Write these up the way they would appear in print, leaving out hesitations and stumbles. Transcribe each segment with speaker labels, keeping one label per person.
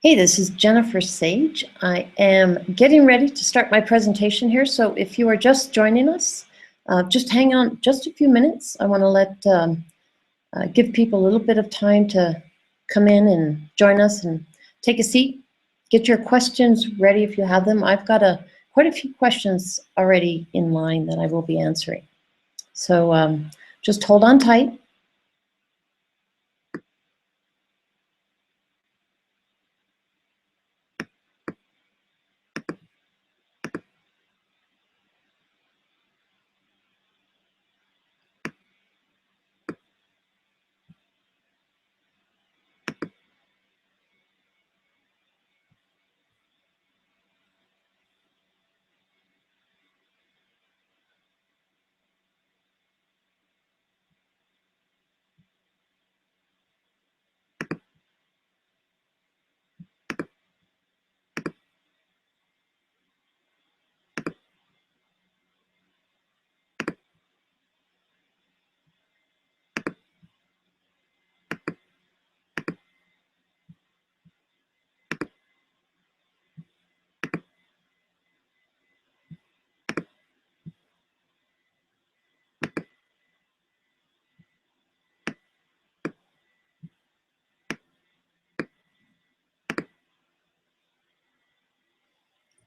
Speaker 1: Hey, this is Jennifer Sage. I am getting ready to start my presentation here, so if you are just joining us, just hang on just a few minutes. I want to give people a little bit of time to come in and join us and take a seat. Get your questions ready if you have them. I've got quite a few questions already in line that I will be answering. So just hold on tight.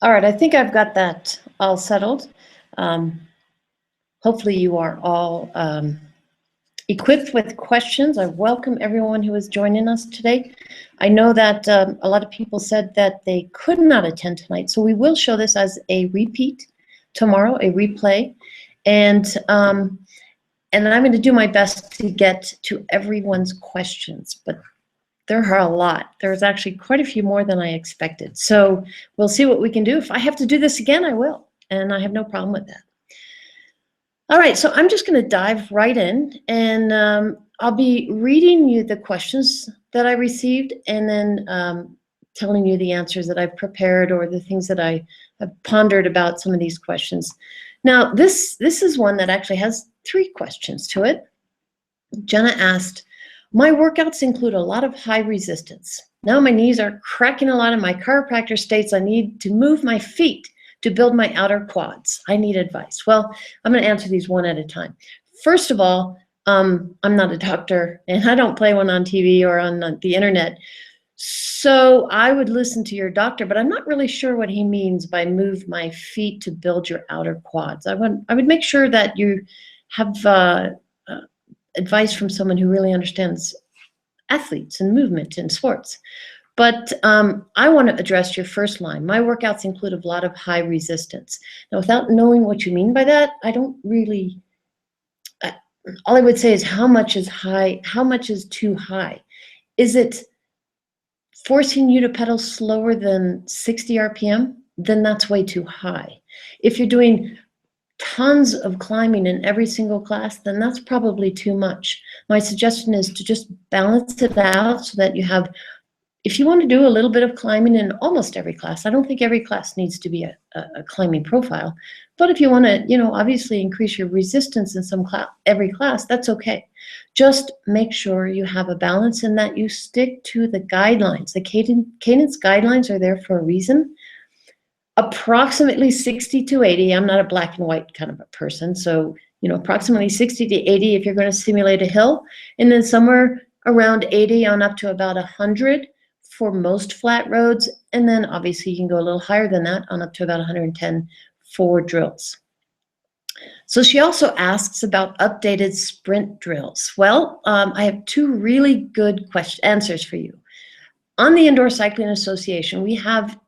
Speaker 1: All right, I think I've got that all settled. Hopefully you are all equipped with questions. I welcome everyone who is joining us today. I know that a lot of people said that they could not attend tonight, so we will show this as a repeat tomorrow, a replay, and I'm going to do my best to get to everyone's questions, but there are a lot. There's actually quite a few more than I expected. So we'll see what we can do. If I have to do this again, I will, and I have no problem with that. All right, so I'm just going to dive right in, and I'll be reading you the questions that I received, and then telling you the answers that I've prepared or the things that I have pondered about some of these questions. Now, this is one that actually has 3 questions to it. Jenna asked, my workouts include a lot of high resistance. Now my knees are cracking a lot, and my chiropractor states I need to move my feet to build my outer quads. I need advice. Well, I'm going to answer these one at a time. First of all, I'm not a doctor, and I don't play one on TV or on the internet. So I would listen to your doctor, but I'm not really sure what he means by move my feet to build your outer quads. I would make sure that you have advice from someone who really understands athletes and movement and sports. But I want to address your first line. My workouts include a lot of high resistance. Now, without knowing what you mean by that, I don't really, all I would say is how much is high, how much is too high? Is it forcing you to pedal slower than 60 RPM? Then that's way too high. If you're doing tons of climbing in every single class, then that's probably too much. My suggestion is to just balance it out so that you have, if you want to do a little bit of climbing in almost every class, I don't think every class needs to be a climbing profile, but if you want to, obviously increase your resistance in every class, that's okay. Just make sure you have a balance and that you stick to the guidelines. The cadence guidelines are there for a reason. Approximately 60 to 80. I'm not a black and white kind of a person, so approximately 60 to 80 if you're going to simulate a hill, and then somewhere around 80 on up to about 100 for most flat roads, and then obviously you can go a little higher than that on up to about 110 for drills. So she also asks about updated sprint drills. Well, I have 2 really good answers for you. On the Indoor Cycling Association, we have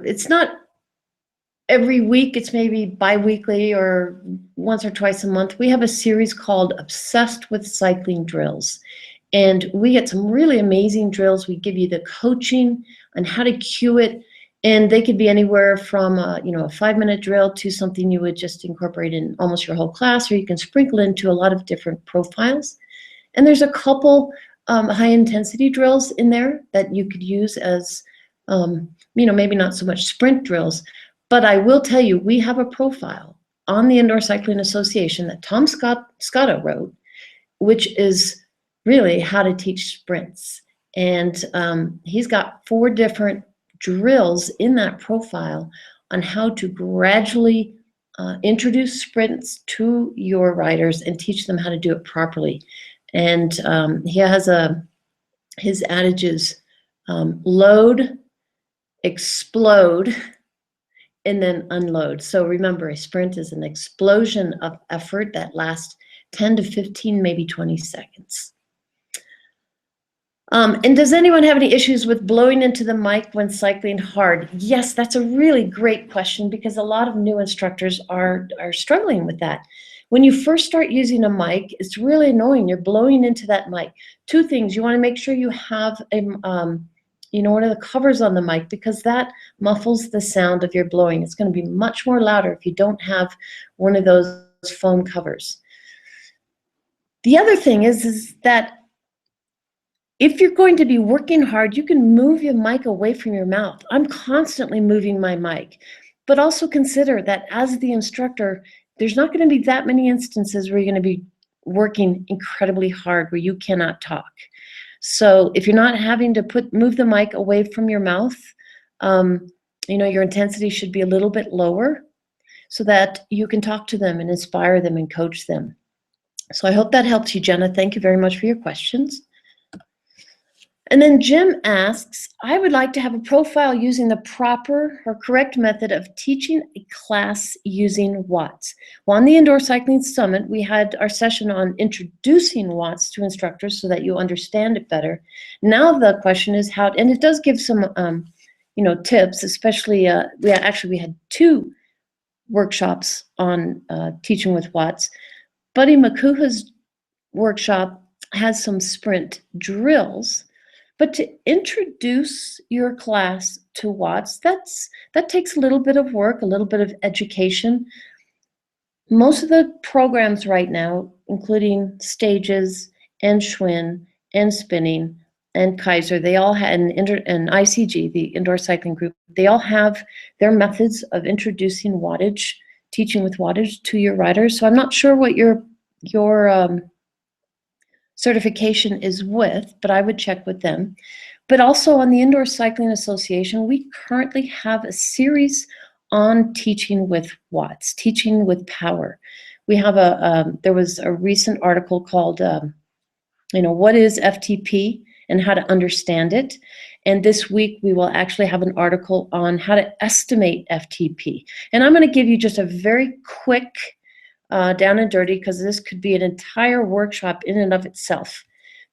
Speaker 1: it's not every week, it's maybe bi-weekly or once or twice a month. We have a series called Obsessed with Cycling Drills. And we get some really amazing drills. We give you the coaching on how to cue it. And they could be anywhere from a 5-minute drill to something you would just incorporate in almost your whole class, or you can sprinkle into a lot of different profiles. And there's a couple high intensity drills in there that you could use as, maybe not so much sprint drills, but I will tell you, we have a profile on the Indoor Cycling Association that Tom Scotto wrote, which is really how to teach sprints. And he's got 4 different drills in that profile on how to gradually introduce sprints to your riders and teach them how to do it properly. And he has his adage is load, explode, and then unload. So remember, a sprint is an explosion of effort that lasts 10 to 15, maybe 20 seconds. And does anyone have any issues with blowing into the mic when cycling hard? Yes, that's a really great question, because a lot of new instructors are struggling with that. When you first start using a mic, it's really annoying. You're blowing into that mic. 2 things. You want to make sure you have a, one of the covers on the mic, because that muffles the sound of your blowing. It's going to be much more louder if you don't have one of those foam covers. The other thing is that if you're going to be working hard, you can move your mic away from your mouth. I'm constantly moving my mic, but also consider that as the instructor, there's not going to be that many instances where you're going to be working incredibly hard where you cannot talk. So if you're not having to move the mic away from your mouth, your intensity should be a little bit lower so that you can talk to them and inspire them and coach them. So I hope that helps you, Jenna. Thank you very much for your questions. And then Jim asks, I would like to have a profile using the proper or correct method of teaching a class using watts. Well, on the Indoor Cycling Summit, we had our session on introducing watts to instructors so that you understand it better. Now the question is how, and it does give some, tips, especially, we had 2 workshops on teaching with watts. Buddy Makuha's workshop has some sprint drills. But to introduce your class to watts, that takes a little bit of work, a little bit of education. Most of the programs right now, including Stages and Schwinn and Spinning and Kaiser, they all had, and ICG, the Indoor Cycling Group, they all have their methods of introducing wattage, teaching with wattage to your riders. So I'm not sure what your certification is with, but I would check with them. But also on the Indoor Cycling Association, we currently have a series on teaching with watts, teaching with power. We have there was a recent article called, what is FTP and how to understand it. And this week we will actually have an article on how to estimate FTP. And I'm going to give you just a very quick down and dirty, because this could be an entire workshop in and of itself.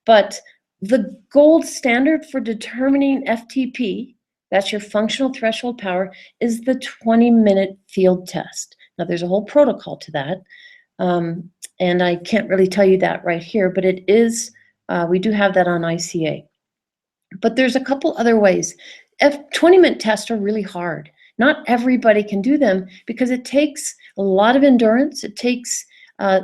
Speaker 1: But the gold standard for determining FTP, that's your functional threshold power, is the 20-minute field test. Now there's a whole protocol to that, and I can't really tell you that right here, but it is, we do have that on ICA. But there's a couple other ways. 20-minute tests are really hard. Not everybody can do them because it takes a lot of endurance, it takes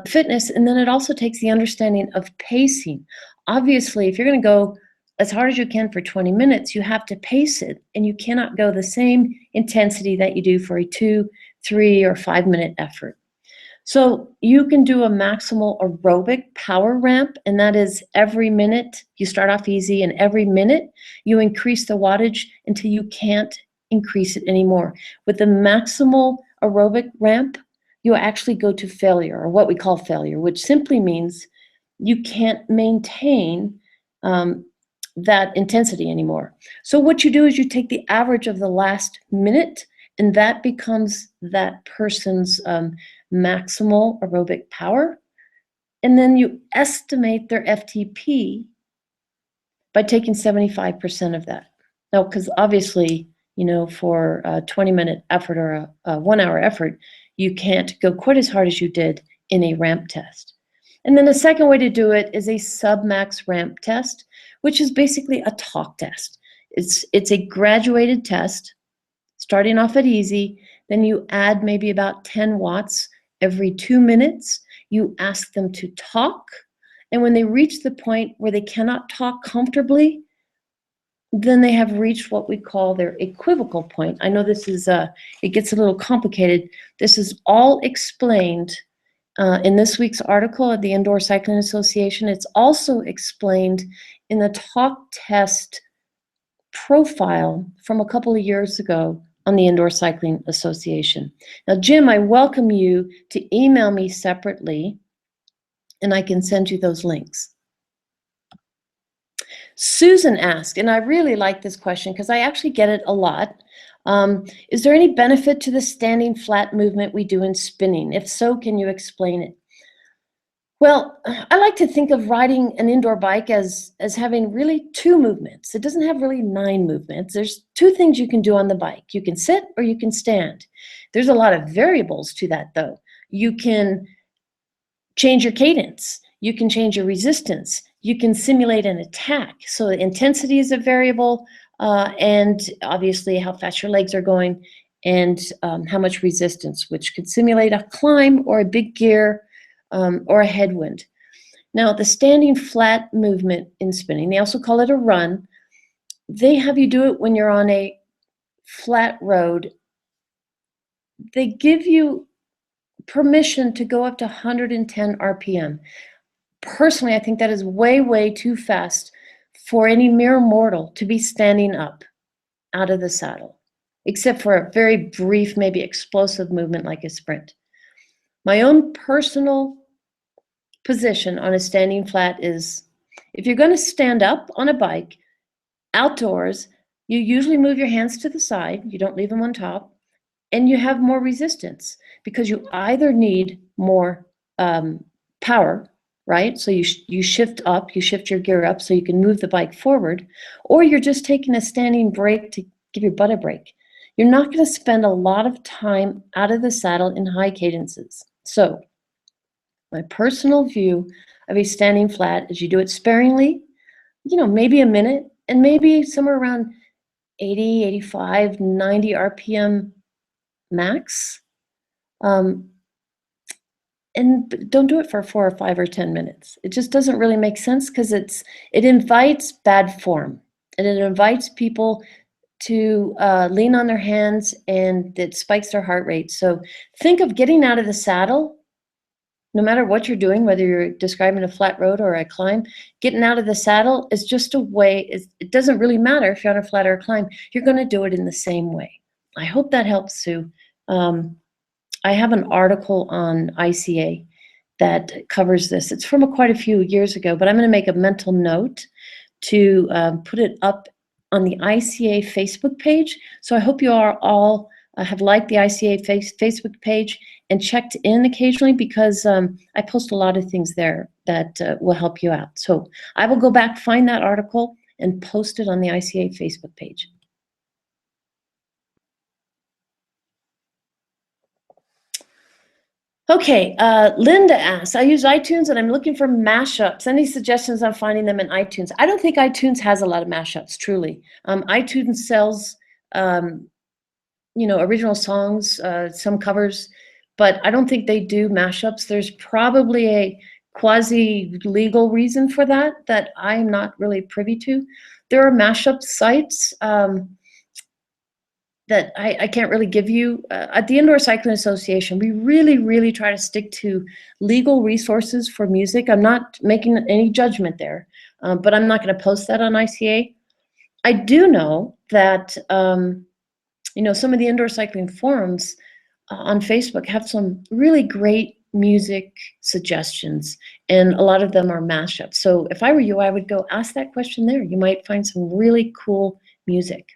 Speaker 1: fitness, and then it also takes the understanding of pacing. Obviously, if you're going to go as hard as you can for 20 minutes, you have to pace it, and you cannot go the same intensity that you do for a 2, 3, or 5-minute effort. So you can do a maximal aerobic power ramp, and that is every minute you start off easy, and every minute you increase the wattage until you can't increase it anymore. With the maximal aerobic ramp, you actually go to failure, or what we call failure, which simply means you can't maintain that intensity anymore. So what you do is you take the average of the last minute, and that becomes that person's maximal aerobic power. And then you estimate their FTP by taking 75% of that. Now, because obviously, for a 20-minute effort or a 1-hour effort, you can't go quite as hard as you did in a ramp test. And then the second way to do it is a sub-max ramp test, which is basically a talk test. It's a graduated test, starting off at easy, then you add maybe about 10 watts every 2 minutes. You ask them to talk, and when they reach the point where they cannot talk comfortably, then they have reached what we call their equivocal point. I know this is, it gets a little complicated. This is all explained in this week's article at the Indoor Cycling Association. It's also explained in the talk test profile from a couple of years ago on the Indoor Cycling Association. Now, Jim, I welcome you to email me separately, and I can send you those links. Susan asked, and I really like this question because I actually get it a lot. Is there any benefit to the standing flat movement we do in spinning? If so, can you explain it? Well, I like to think of riding an indoor bike as having really two movements. It doesn't have really 9 movements. There's 2 things you can do on the bike. You can sit or you can stand. There's a lot of variables to that, though. You can change your cadence. You can change your resistance. You can simulate an attack. So the intensity is a variable, and obviously how fast your legs are going, and how much resistance, which could simulate a climb or a big gear, or a headwind. Now, the standing flat movement in spinning, they also call it a run. They have you do it when you're on a flat road. They give you permission to go up to 110 RPM. Personally, I think that is way, way too fast for any mere mortal to be standing up out of the saddle, except for a very brief, maybe explosive movement like a sprint. My own personal position on a standing flat is, if you're going to stand up on a bike outdoors, you usually move your hands to the side, you don't leave them on top, and you have more resistance because you either need more power, right? So you shift up, you shift your gear up so you can move the bike forward, or you're just taking a standing brake to give your butt a break. You're not going to spend a lot of time out of the saddle in high cadences. So my personal view of a standing flat is you do it sparingly, maybe a minute, and maybe somewhere around 80, 85, 90 RPM max. And don't do it for 4 or 5 or 10 minutes. It just doesn't really make sense because it invites bad form, and it invites people to lean on their hands, and it spikes their heart rate. So think of getting out of the saddle. No matter what you're doing, whether you're describing a flat road or a climb, getting out of the saddle is just a way. It doesn't really matter if you're on a flat or a climb. You're going to do it in the same way. I hope that helps, Sue. I have an article on ICA that covers this. It's from quite a few years ago, but I'm going to make a mental note to put it up on the ICA Facebook page. So I hope you are all have liked the ICA Facebook page and checked in occasionally, because I post a lot of things there that will help you out. So I will go back, find that article, and post it on the ICA Facebook page. Okay, Linda asks, I use iTunes and I'm looking for mashups. Any suggestions on finding them in iTunes? I don't think iTunes has a lot of mashups, truly. iTunes sells, original songs, some covers, but I don't think they do mashups. There's probably a quasi-legal reason for that I'm not really privy to. There are mashup sites that I can't really give you. At the Indoor Cycling Association, we really, really try to stick to legal resources for music. I'm not making any judgment there, but I'm not going to post that on ICA. I do know that some of the indoor cycling forums on Facebook have some really great music suggestions, and a lot of them are mashups. So if I were you, I would go ask that question there. You might find some really cool music.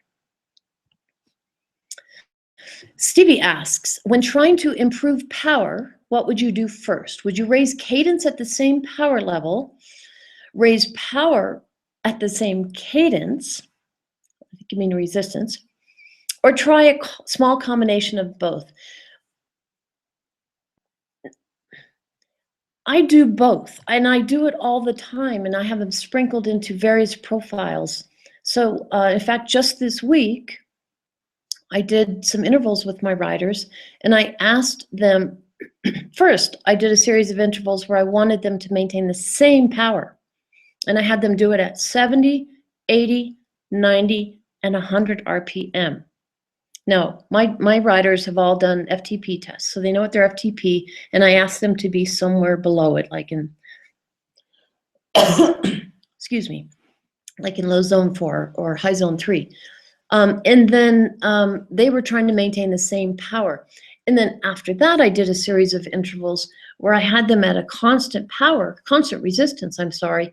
Speaker 1: Stevie asks, when trying to improve power, what would you do first? Would you raise cadence at the same power level, raise power at the same cadence, I think you mean resistance, or try a small combination of both? I do both, and I do it all the time, and I have them sprinkled into various profiles. So in fact, just this week, I did some intervals with my riders, and I asked them, first, I did a series of intervals where I wanted them to maintain the same power, and I had them do it at 70, 80, 90, and 100 RPM. No, my riders have all done FTP tests, so they know what their FTP, and I ask them to be somewhere below it, like in, excuse me, like in low zone 4 or high zone 3. And then they were trying to maintain the same power. And then after that, I did a series of intervals where I had them at a constant power, constant resistance, I'm sorry,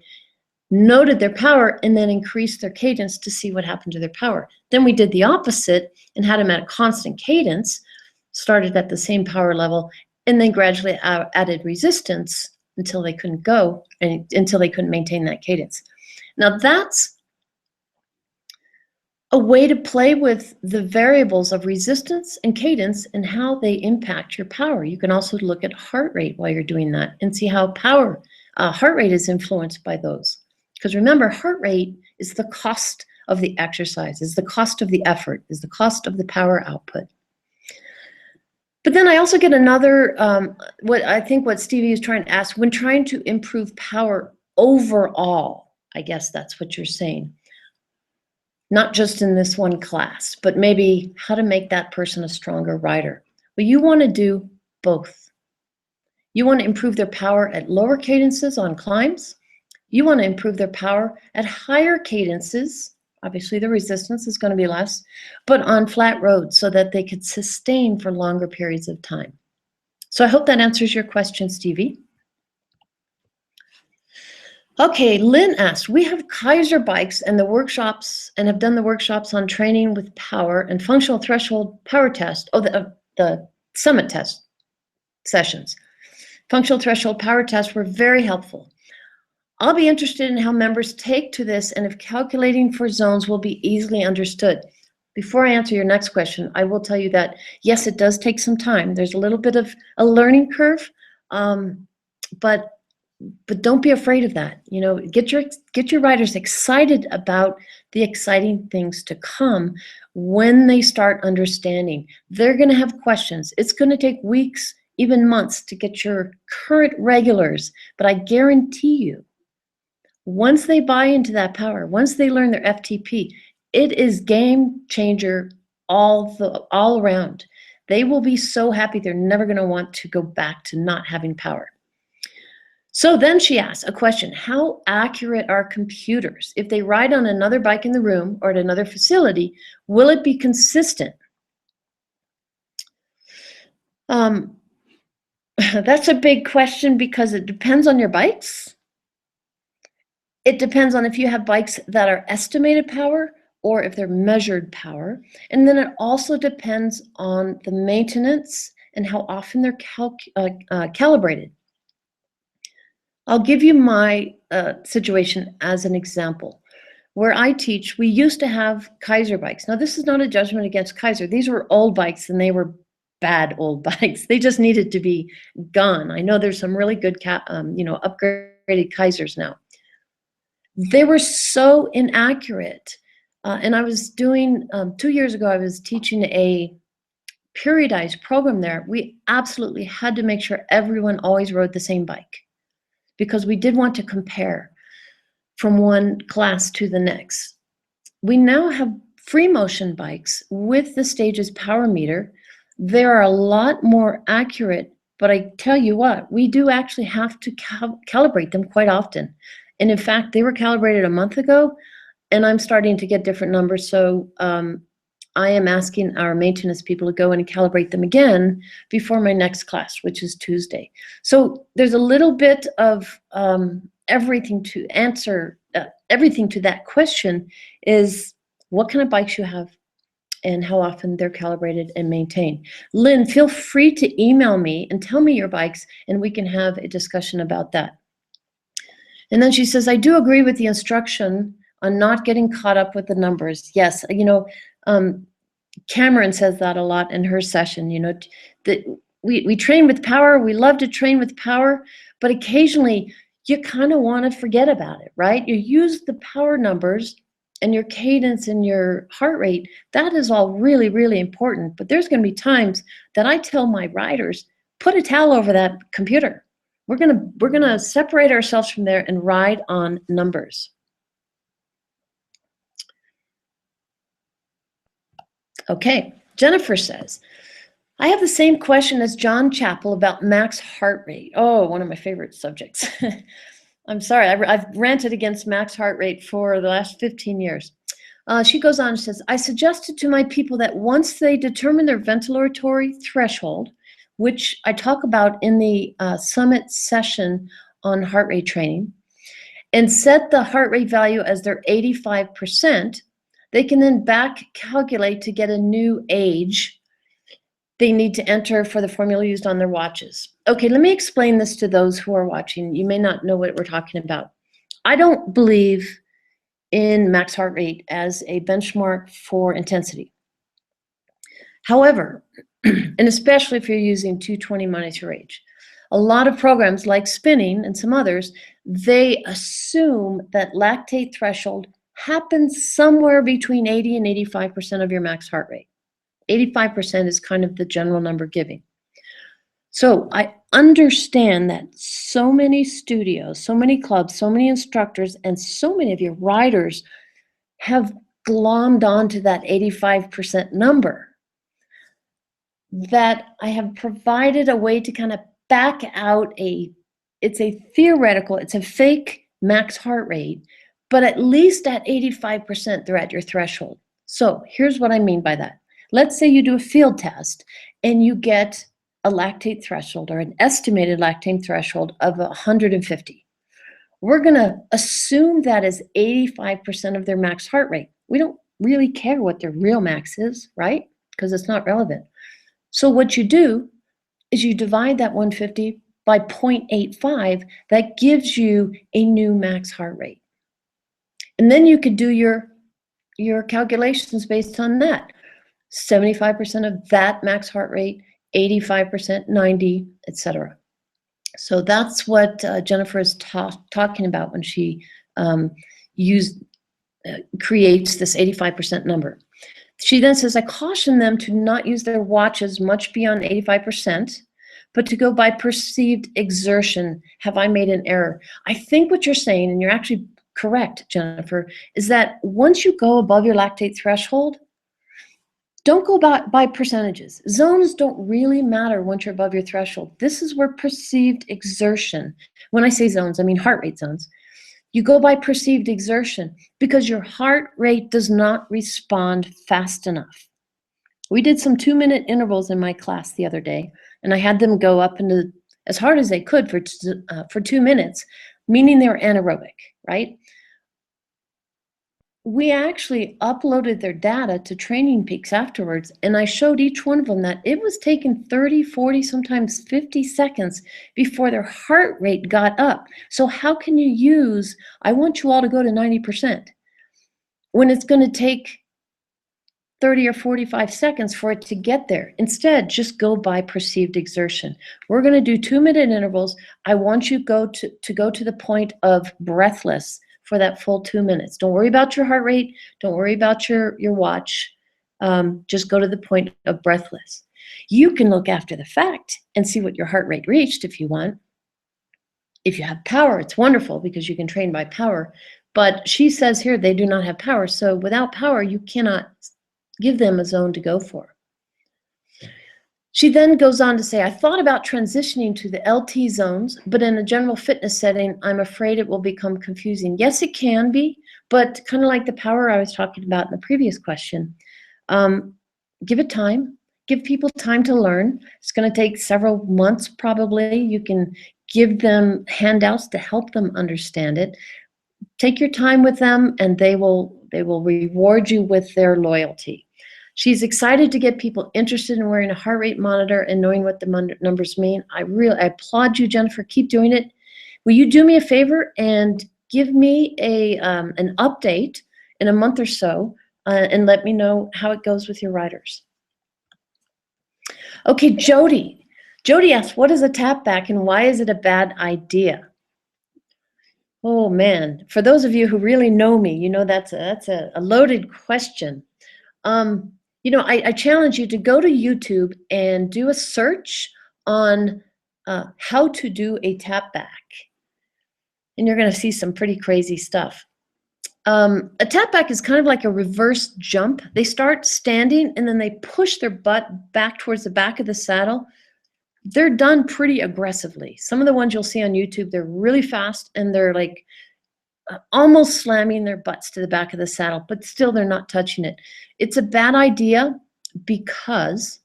Speaker 1: noted their power, and then increased their cadence to see what happened to their power. Then we did the opposite and had them at a constant cadence, started at the same power level, and then gradually added resistance until they couldn't go, and until they couldn't maintain that cadence. Now that's a way to play with the variables of resistance and cadence and how they impact your power. You can also look at heart rate while you're doing that and see how heart rate is influenced by those. Because remember, heart rate is the cost of the exercise, is the cost of the effort, is the cost of the power output. But then I also get another, what Stevie is trying to ask, when trying to improve power overall, I guess that's what you're saying. Not just in this one class, but maybe how to make that person a stronger rider. Well, you want to do both. You want to improve their power at lower cadences on climbs. You want to improve their power at higher cadences. Obviously, the resistance is going to be less, but on flat roads so that they could sustain for longer periods of time. So I hope that answers your question, Stevie. Okay, Lynn asked, we have Kaiser bikes and the workshops, and have done the workshops on training with power and functional threshold power test, the summit test sessions. Functional threshold power tests were very helpful. I'll be interested in how members take to this and if calculating for zones will be easily understood. Before I answer your next question, I will tell you that, yes, it does take some time. There's a little bit of a learning curve, but don't be afraid of that. You know, get your riders excited about the exciting things to come when they start understanding. They're going to have questions. It's going to take weeks, even months, to get your current regulars, but I guarantee you, once they buy into that power, once they learn their FTP, it is game changer all around. They will be so happy they're never going to want to go back to not having power. So then she asks a question, how accurate are computers? If they ride on another bike in the room or at another facility, will it be consistent? That's a big question because it depends on your bikes. It depends on if you have bikes that are estimated power or if they're measured power. And then it also depends on the maintenance and how often they're calibrated. I'll give you my situation as an example. Where I teach, we used to have Kaiser bikes. Now, this is not a judgment against Kaiser. These were old bikes, and they were bad old bikes. They just needed to be gone. I know there's some really good, upgraded Kaisers now. They were so inaccurate. And I was doing, 2 years ago, I was teaching a periodized program there. We absolutely had to make sure everyone always rode the same bike because we did want to compare from one class to the next. We now have free motion bikes with the Stages power meter. They're a lot more accurate, but I tell you what, we do actually have to calibrate them quite often. And in fact, they were calibrated a month ago, and I'm starting to get different numbers. So I am asking our maintenance people to go in and calibrate them again before my next class, which is Tuesday. So there's a little bit of everything to answer, everything to that question is what kind of bikes you have and how often they're calibrated and maintained. Lynn, feel free to email me and tell me your bikes, and we can have a discussion about that. And then she says, I do agree with the instruction on not getting caught up with the numbers. Yes, Cameron says that a lot in her session, that we train with power, we love to train with power, but occasionally you kind of want to forget about it, right? You use the power numbers and your cadence and your heart rate, that is all really, really important. But there's going to be times that I tell my riders, put a towel over that computer. We're gonna separate ourselves from there and ride on numbers. Okay, Jennifer says, I have the same question as John Chappell about max heart rate. Oh, one of my favorite subjects. I'm sorry, I've ranted against max heart rate for the last 15 years. She goes on and says, I suggested to my people that once they determine their ventilatory threshold, which I talk about in the summit session on heart rate training, and set the heart rate value as their 85%, they can then back calculate to get a new age they need to enter for the formula used on their watches. Okay, let me explain this to those who are watching. You may not know what we're talking about. I don't believe in max heart rate as a benchmark for intensity. However, and especially if you're using 220 minus your age, a lot of programs like spinning and some others, they assume that lactate threshold happens somewhere between 80 and 85% of your max heart rate. 85% is kind of the general number giving. So I understand that so many studios, so many clubs, so many instructors, and so many of your riders have glommed onto that 85% number, that I have provided a way to kind of back out it's a theoretical, it's a fake max heart rate, but at least at 85%, they're at your threshold. So here's what I mean by that. Let's say you do a field test and you get a lactate threshold or an estimated lactate threshold of 150. We're gonna assume that is 85% of their max heart rate. We don't really care what their real max is, right? Because it's not relevant. So what you do is you divide that 150 by 0.85, that gives you a new max heart rate. And then you could do your calculations based on that. 75% of that max heart rate, 85%, 90, etc. So that's what Jennifer is talking about when she creates this 85% number. She then says, I caution them to not use their watches much beyond 85%, but to go by perceived exertion. Have I made an error? I think what you're saying, and you're actually correct, Jennifer, is that once you go above your lactate threshold, don't go by percentages. Zones don't really matter once you're above your threshold. This is where perceived exertion, when I say zones, I mean heart rate zones. You go by perceived exertion because your heart rate does not respond fast enough. We did some 2-minute intervals in my class the other day, and I had them go up into as hard as they could for 2 minutes, meaning they were anaerobic, right? We actually uploaded their data to Training Peaks afterwards, and I showed each one of them that it was taking 30, 40, sometimes 50 seconds before their heart rate got up. So how can you use, I want you all to go to 90%, when it's going to take 30 or 45 seconds for it to get there? Instead, just go by perceived exertion. We're going to do 2-minute intervals. I want you to go to the point of breathless for that full 2 minutes. Don't worry about your heart rate. Don't worry about your watch. Just go to the point of breathless. You can look after the fact and see what your heart rate reached if you want. If you have power, it's wonderful because you can train by power. But she says here they do not have power. So without power, you cannot give them a zone to go for. She then goes on to say, I thought about transitioning to the LT zones, but in a general fitness setting, I'm afraid it will become confusing. Yes, it can be, but kind of like the power I was talking about in the previous question, give it time. Give people time to learn. It's going to take several months probably. You can give them handouts to help them understand it. Take your time with them, and they will reward you with their loyalty. She's excited to get people interested in wearing a heart rate monitor and knowing what the numbers mean. I applaud you, Jennifer. Keep doing it. Will you do me a favor and give me an update in a month or so and let me know how it goes with your riders? Okay, Jody. Jody asks, what is a tap back and why is it a bad idea? Oh man, for those of you who really know me, you know that's a loaded question. You know, I challenge you to go to YouTube and do a search on how to do a tap back. And you're going to see some pretty crazy stuff. A tap back is kind of like a reverse jump. They start standing and then they push their butt back towards the back of the saddle. They're done pretty aggressively. Some of the ones you'll see on YouTube, they're really fast and they're like almost slamming their butts to the back of the saddle, but still they're not touching it. It's a bad idea because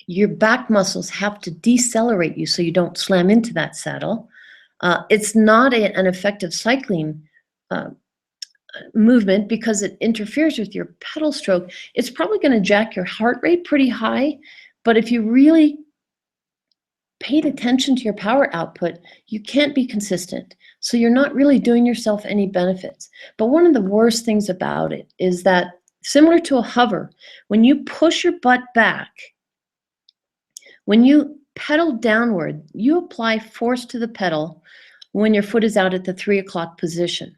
Speaker 1: your back muscles have to decelerate you so you don't slam into that saddle. It's not an effective cycling movement because it interferes with your pedal stroke. It's probably going to jack your heart rate pretty high, but if you really paid attention to your power output, you can't be consistent. So you're not really doing yourself any benefits. But one of the worst things about it is that, similar to a hover, when you push your butt back, when you pedal downward, you apply force to the pedal when your foot is out at the 3 o'clock position.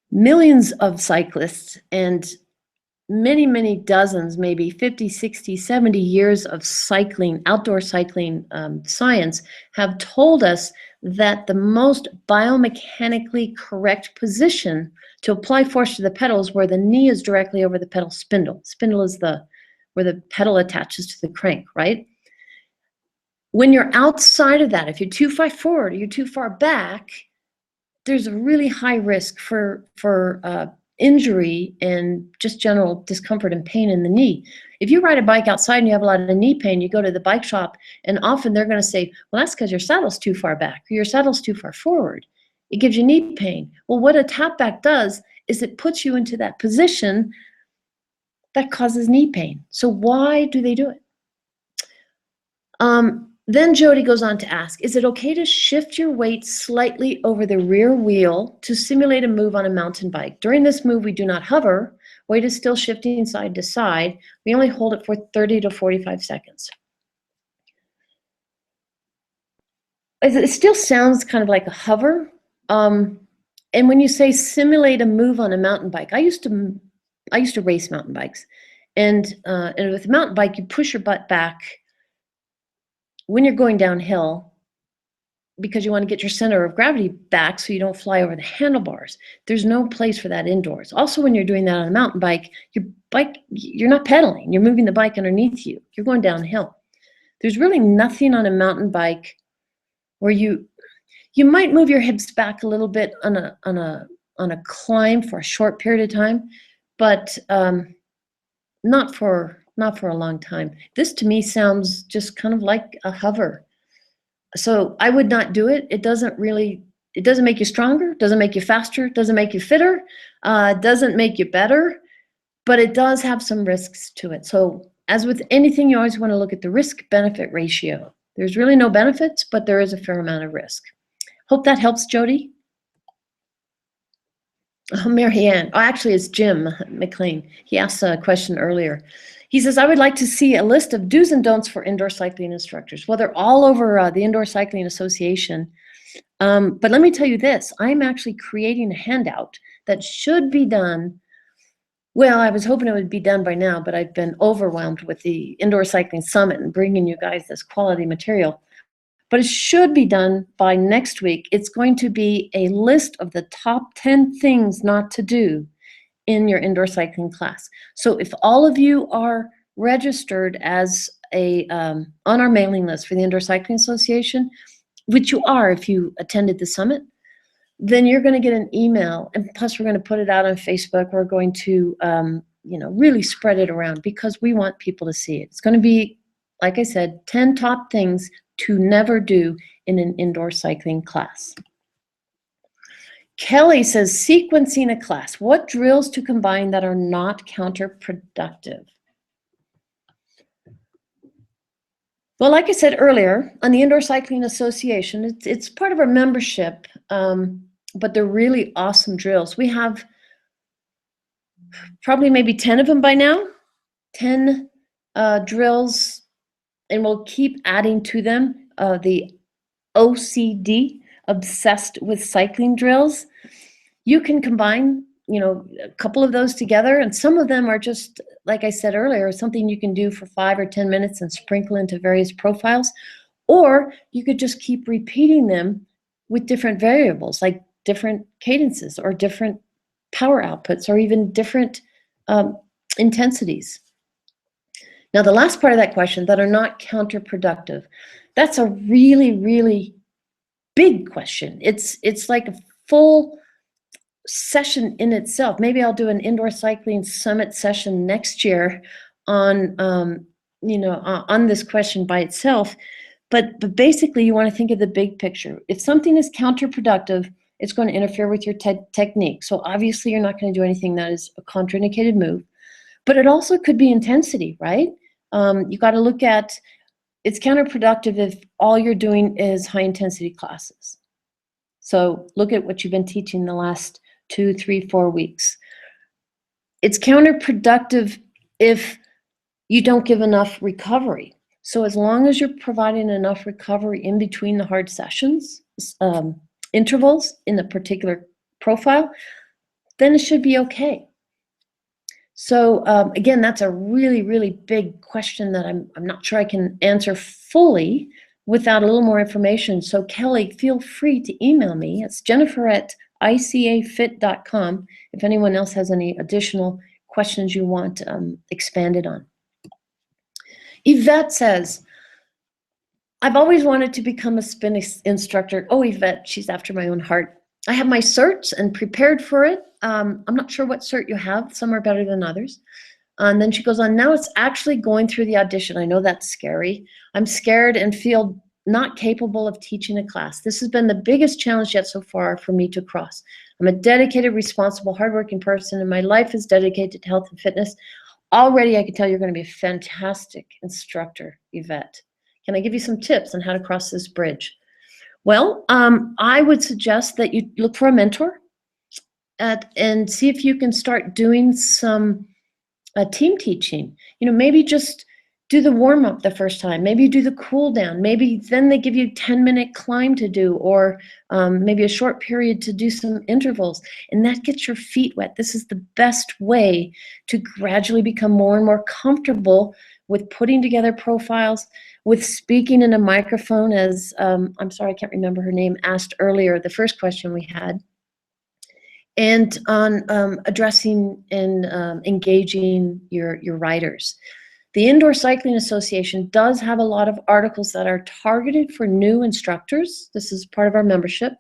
Speaker 1: Millions of cyclists and many, many dozens, maybe 50, 60, 70 years of cycling, outdoor cycling science have told us that the most biomechanically correct position to apply force to the pedal is where the knee is directly over the pedal spindle. Spindle is where the pedal attaches to the crank, right? When you're outside of that, if you're too far forward or you're too far back, there's a really high risk for injury and just general discomfort and pain in the knee. If you ride a bike outside and you have a lot of knee pain, you go to the bike shop and often they're going to say, well, that's because your saddle's too far back or your saddle's too far forward. It gives you knee pain. Well, what a tap back does is it puts you into that position that causes knee pain. So why do they do it? Then Jody goes on to ask, is it okay to shift your weight slightly over the rear wheel to simulate a move on a mountain bike? During this move, we do not hover. Weight is still shifting side to side. We only hold it for 30 to 45 seconds. It still sounds kind of like a hover. And when you say simulate a move on a mountain bike, I used to race mountain bikes. And with a mountain bike, you push your butt back when you're going downhill because you want to get your center of gravity back so you don't fly over the handlebars. There's no place for that indoors. Also, when you're doing that on a mountain bike, you're not pedaling. You're moving the bike underneath you. You're going downhill. There's really nothing on a mountain bike where you might move your hips back a little bit on a climb for a short period of time, but not for a long time. This to me sounds just kind of like a hover. So I would not do it. It doesn't make you stronger, doesn't make you faster, doesn't make you fitter, doesn't make you better, but it does have some risks to it. So as with anything, you always want to look at the risk-benefit ratio. There's really no benefits, but there is a fair amount of risk. Hope that helps, Jody. Oh, Marianne. Oh, actually, it's Jim McLean. He asked a question earlier. He says, I would like to see a list of do's and don'ts for indoor cycling instructors. Well, they're all over the Indoor Cycling Association. But let me tell you this. I'm actually creating a handout that should be done. Well, I was hoping it would be done by now, but I've been overwhelmed with the Indoor Cycling Summit and bringing you guys this quality material. But it should be done by next week. It's going to be a list of the top 10 things not to do in your indoor cycling class. So if all of you are registered as on our mailing list for the Indoor Cycling Association, which you are if you attended the summit, then you're going to get an email. And plus, we're going to put it out on Facebook. We're going to really spread it around because we want people to see it. It's going to be, like I said, 10 top things to never do in an indoor cycling class. Kelly says, sequencing a class. What drills to combine that are not counterproductive? Well, like I said earlier, on the Indoor Cycling Association, it's part of our membership, but they're really awesome drills. We have probably maybe 10 of them by now, 10 drills, and we'll keep adding to them. The OCD, Obsessed with Cycling drills. You can combine, a couple of those together, and some of them are just, like I said earlier, something you can do for 5 or 10 minutes and sprinkle into various profiles, or you could just keep repeating them with different variables, like different cadences or different power outputs or even different intensities. Now, the last part of that question, that are not counterproductive, that's a really, really big question. It's like a full session in itself. Maybe I'll do an indoor cycling summit session next year on on this question by itself. But basically, you want to think of the big picture. If something is counterproductive, it's going to interfere with your technique. So obviously, you're not going to do anything that is a contraindicated move. But it also could be intensity, right? You got to look at, it's counterproductive if all you're doing is high intensity classes. So look at what you've been teaching the last 2, 3, 4 weeks. It's counterproductive if you don't give enough recovery. So as long as you're providing enough recovery in between the hard sessions, intervals in a particular profile, then it should be okay. So again, that's a really, really big question that I'm not sure I can answer fully without a little more information. So Kelly, feel free to email me. It's jennifer@icafit.com if anyone else has any additional questions you want expanded on. Yvette says, I've always wanted to become a spin instructor. Oh, Yvette, she's after my own heart. I have my certs and prepared for it. I'm not sure what cert you have. Some are better than others. And then she goes on, now it's actually going through the audition. I know that's scary. I'm scared and feel not capable of teaching a class. This has been the biggest challenge yet so far for me to cross. I'm a dedicated, responsible, hardworking person, and my life is dedicated to health and fitness. Already, I can tell you're going to be a fantastic instructor, Yvette. Can I give you some tips on how to cross this bridge? Well, I would suggest that you look for a mentor and see if you can start doing some team teaching. You know, maybe just do the warm-up the first time. Maybe you do the cool down. Maybe then they give you a 10-minute climb to do, or maybe a short period to do some intervals. And that gets your feet wet. This is the best way to gradually become more and more comfortable with putting together profiles, with speaking in a microphone, as I'm sorry, I can't remember her name, asked earlier, the first question we had, and on addressing and engaging your riders. The Indoor Cycling Association does have a lot of articles that are targeted for new instructors. This is part of our membership.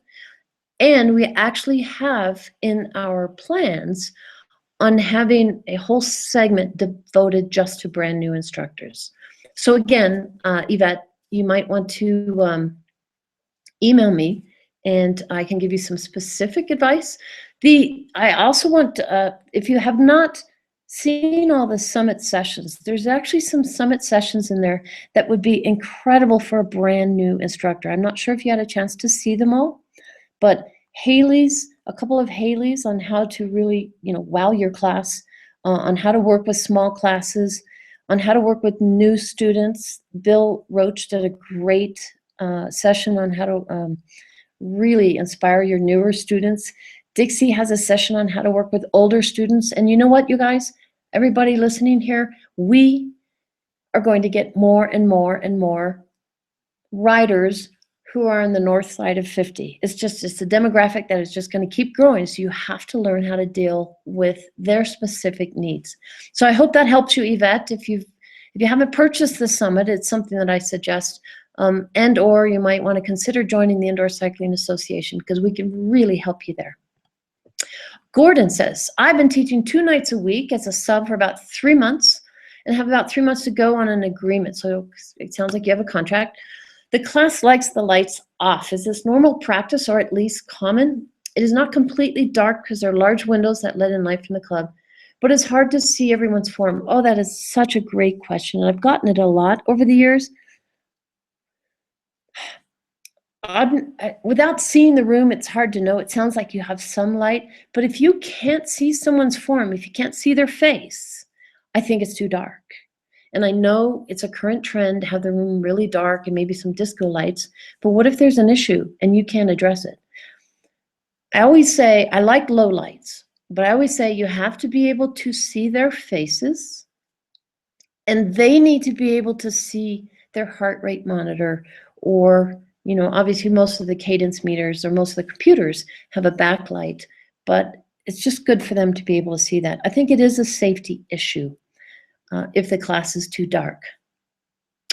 Speaker 1: And we actually have in our plans on having a whole segment devoted just to brand new instructors. So again, Yvette, you might want to email me and I can give you some specific advice. I also want, if you have not seen all the summit sessions, there's actually some summit sessions in there that would be incredible for a brand new instructor. I'm not sure if you had a chance to see them all, but a couple of Haley's on how to really, wow your class, on how to work with small classes, on how to work with new students. Bill Roach did a great session on how to really inspire your newer students. Dixie has a session on how to work with older students. And you know what, you guys, everybody listening here, we are going to get more and more and more riders who are on the north side of 50. It's a demographic that is just going to keep growing. So you have to learn how to deal with their specific needs. So I hope that helps you, Yvette. If you haven't purchased the summit, it's something that I suggest. And or you might want to consider joining the Indoor Cycling Association, because we can really help you there. Gordon says, I've been teaching 2 nights a week as a sub for about 3 months and have about 3 months to go on an agreement. So it sounds like you have a contract. The class likes the lights off. Is this normal practice or at least common? It is not completely dark because there are large windows that let in light from the club, but it's hard to see everyone's form. Oh, that is such a great question. And I've gotten it a lot over the years. Without seeing the room, it's hard to know. It sounds like you have some light, but if you can't see someone's form, if you can't see their face, I think it's too dark. And I know it's a current trend to have the room really dark and maybe some disco lights, but what if there's an issue and you can't address it? I always say, I like low lights, but I always say you have to be able to see their faces, and they need to be able to see their heart rate monitor or You know, obviously most of the cadence meters or most of the computers have a backlight, but it's just good for them to be able to see that. I think it is a safety issue if the class is too dark.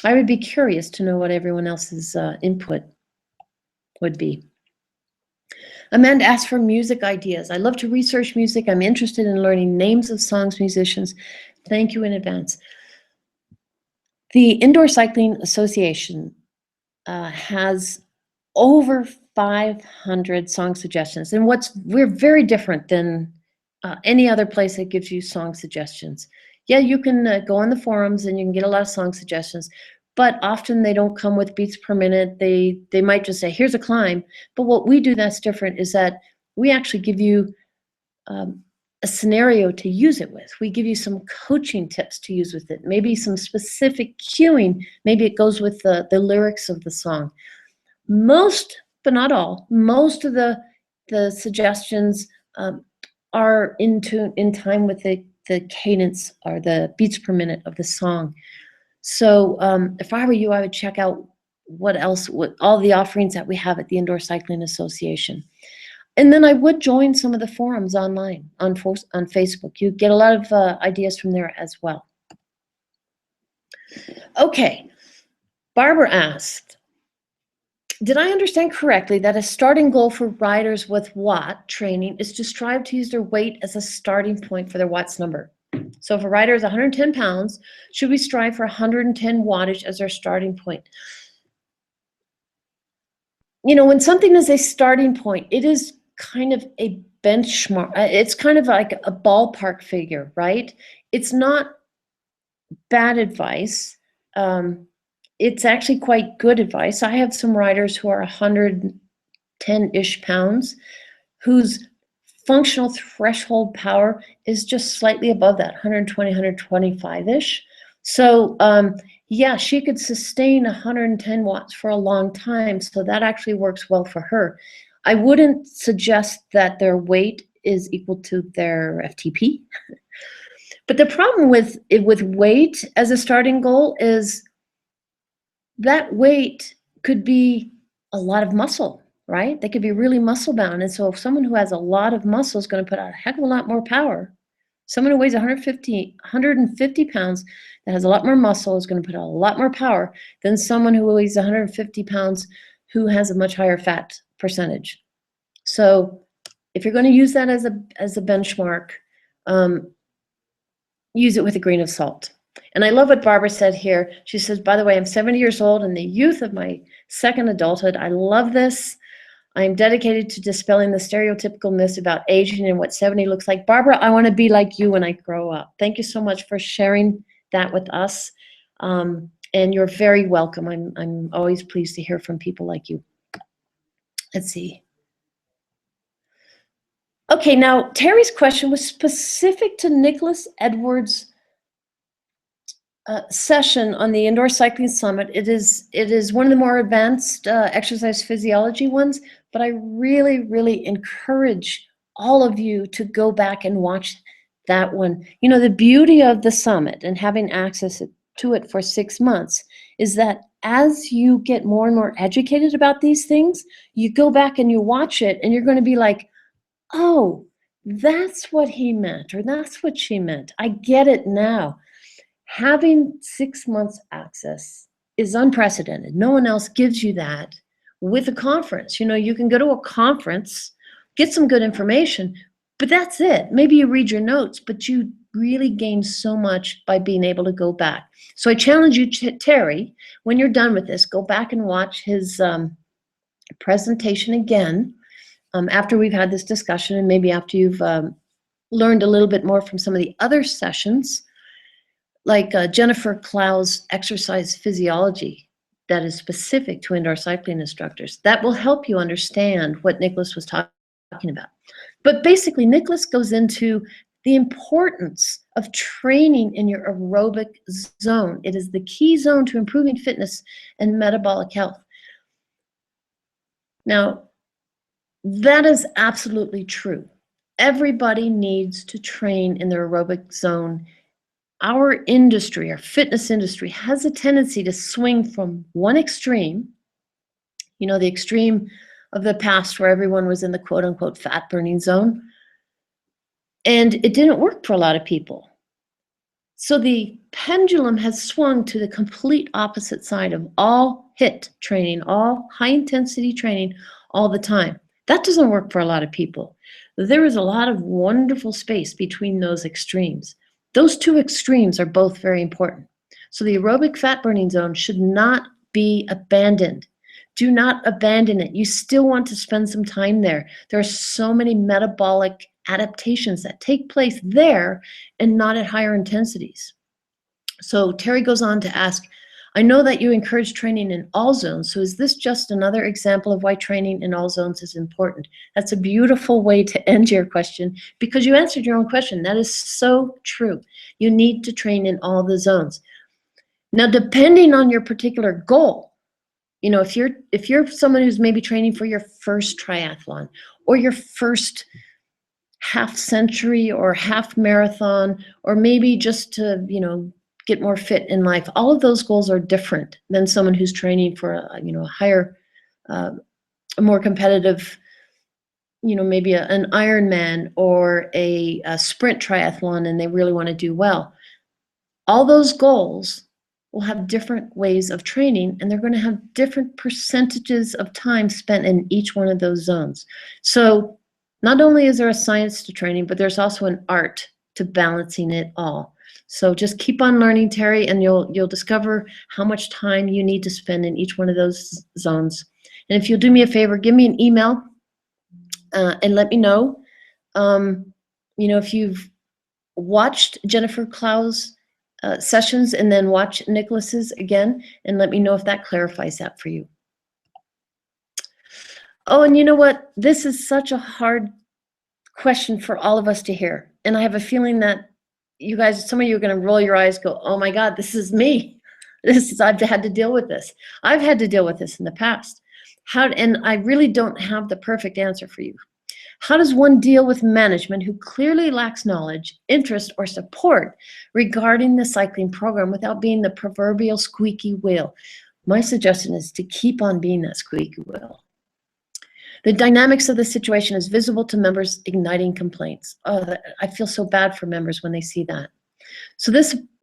Speaker 1: I would be curious to know what everyone else's input would be. Amanda asked for music ideas. I love to research music. I'm interested in learning names of songs, musicians. Thank you in advance. The Indoor Cycling Association has over 500 song suggestions. And we're very different than any other place that gives you song suggestions. Yeah, you can go on the forums and you can get a lot of song suggestions, but often they don't come with beats per minute. They might just say, here's a climb. But what we do that's different is that we actually give you a scenario to use it with. We give you some coaching tips to use with it, maybe some specific cueing.Maybe it goes with the lyrics of the song. Most, but not all, most of the suggestions are in time with the cadence or the beats per minute of the song. So if I were you, I would check out what all the offerings that we have at the Indoor Cycling Association. And then I would join some of the forums online on Facebook. You get a lot of ideas from there as well. Okay, Barbara asked, did I understand correctly that a starting goal for riders with watt training is to strive to use their weight as a starting point for their watts number? So if a rider is 110 pounds, should we strive for 110 wattage as our starting point? You know, when something is a starting point, it is kind of a benchmark. It's kind of like a ballpark figure, right? It's not bad advice. It's actually quite good advice. I have some riders who are 110-ish pounds whose functional threshold power is just slightly above that, 120, 125-ish. So yeah, she could sustain 110 watts for a long time. So that actually works well for her. I wouldn't suggest that their weight is equal to their FTP. But the problem with weight as a starting goal is that weight could be a lot of muscle, right? They could be really muscle bound. And so if someone who has a lot of muscle is going to put out a heck of a lot more power, someone who weighs 150 pounds that has a lot more muscle is going to put out a lot more power than someone who weighs 150 pounds who has a much higher fat percentage. So if you're going to use that as a benchmark, use it with a grain of salt. And I love what Barbara said here. She says, by the way, I'm 70 years old in the youth of my second adulthood. I love this. I'm dedicated to dispelling the stereotypical myths about aging and what 70 looks like. Barbara, I want to be like you when I grow up. Thank you so much for sharing that with us. And you're very welcome. I'm always pleased to hear from people like you. Let's see. Okay, now Terry's question was specific to Nicholas Edwards' session on the Indoor Cycling Summit. It is one of the more advanced exercise physiology ones, but I really, really encourage all of you to go back and watch that one. You know, the beauty of the summit and having access to it for 6 months is that as you get more and more educated about these things, you go back and you watch it and you're going to be like, oh, that's what he meant, or that's what she meant. I get it now. Having 6 months access is unprecedented. No one else gives you that with a conference. You know, you can go to a conference, get some good information, but that's it. Maybe you read your notes, but you really gain so much by being able to go back. So I challenge you, Terry, when you're done with this, go back and watch his presentation again after we've had this discussion, and maybe after you've learned a little bit more from some of the other sessions, like Jennifer Clow's exercise physiology that is specific to indoor cycling instructors. That will help you understand what Nicholas was talking about. But basically, Nicholas goes into the importance of training in your aerobic zone. It is the key zone to improving fitness and metabolic health. Now, that is absolutely true. Everybody needs to train in their aerobic zone. Our industry, our fitness industry, has a tendency to swing from one extreme, You know, the extreme of the past where everyone was in the quote unquote fat burning zone. And it didn't work for a lot of people. So the pendulum has swung to the complete opposite side of all HIIT training, all high intensity training all the time. That doesn't work for a lot of people. There is a lot of wonderful space between those extremes. Those two extremes are both very important. So the aerobic fat burning zone should not be abandoned. Do not abandon it. You still want to spend some time there. There are so many metabolic adaptations that take place there and not at higher intensities. So Terry goes on to ask, I know that you encourage training in all zones, so is this just another example of why training in all zones is important? That's a beautiful way to end your question, because you answered your own question. That is so true. You need to train in all the zones. Now, depending on your particular goal, you know, if you're someone who's maybe training for your first triathlon or your first half century or half marathon, or maybe just to, you know, get more fit in life, all of those goals are different than someone who's training for a, you know, a higher, a more competitive, you know, maybe an Ironman or a sprint triathlon, and they really want to do well. All those goals will have different ways of training, and they're going to have different percentages of time spent in each one of those zones. So not only is there a science to training, but there's also an art to balancing it all. So just keep on learning, Terry, and you'll discover how much time you need to spend in each one of those zones. And if you'll do me a favor, give me an email and let me know. You know, if you've watched Jennifer Clow's sessions and then watch Nicholas's again, and let me know if that clarifies that for you. Oh, and you know what? This is such a hard question for all of us to hear. And I have a feeling that you guys, some of you are going to roll your eyes, go, oh my God, this is me. I've had to deal with this. I've had to deal with this in the past. And I really don't have the perfect answer for you. How does one deal with management who clearly lacks knowledge, interest, or support regarding the cycling program without being the proverbial squeaky wheel? My suggestion is to keep on being that squeaky wheel. The dynamics of the situation is visible to members igniting complaints. Oh, I feel so bad for members when they see that. So